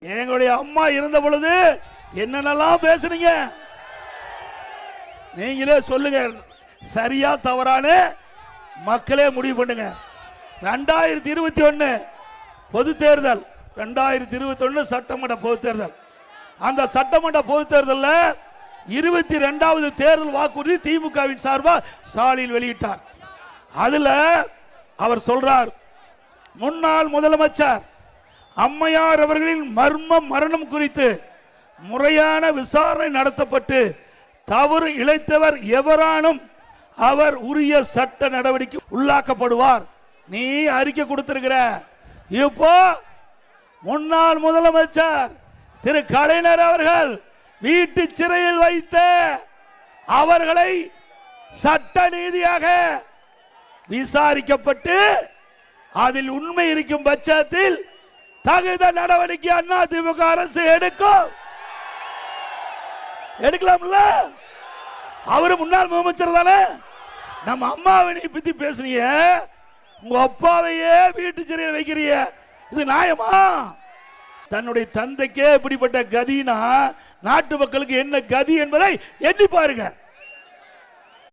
எங்களுடைய அம்மா இருந்த பொழுது என்னென்னலாம் பேசுனீங்க நீங்களே சொல்லுங்க. சரியா தவறானு மக்களே முடிவு பண்ணுங்க. 2021 பொது தேர்தல், 2021 சட்டமன்ற பொது தேர்தல். அந்த சட்டமன்ற பொது தேர்தலில் 22வது தேர்தல் வாக்குறுதி திமுகவின் சார்பாக ஸ்டாலின் வெளியிட்டார். அதுல அவர் சொல்றார், முன்னாள் முதலமைச்சர் அம்மையார் அவர்களின் மரணம் குறித்து முறையான விசாரணை நடத்தப்பட்டு தவறு இழைத்தவர் எவரானும் அவர் உரிய சட்ட நடவடிக்கை உள்ளாக்கப்படுவார். நீ அறிக்கை கொடுத்திருக்கிற. இப்போ முன்னாள் முதலமைச்சர் திரு கலைஞர் அவர்கள் வீட்டு சிறையில் வைத்த அவர்களை சட்ட நீதியாக விசாரிக்கப்பட்டு அதில் உண்மை இருக்கும் பட்சத்தில் தகுந்த நடவடிக்கை அண்ணா திமுக அரசு எடுக்கலாம்ல. அவரு முன்னாள் முதலமைச்சர் தானே. நம்ம அம்மாவை பத்தி பேசுறீங்க, உங்க அப்பாவையே வீட்டு சிறையில் வைக்கிறீங்க, இது நியாயமா? தன்னுடைய தந்தைக்கே இப்படிப்பட்ட கதினா நாட்டு மக்களுக்கு என்ன கதி என்பதை எண்ணி பாருங்க.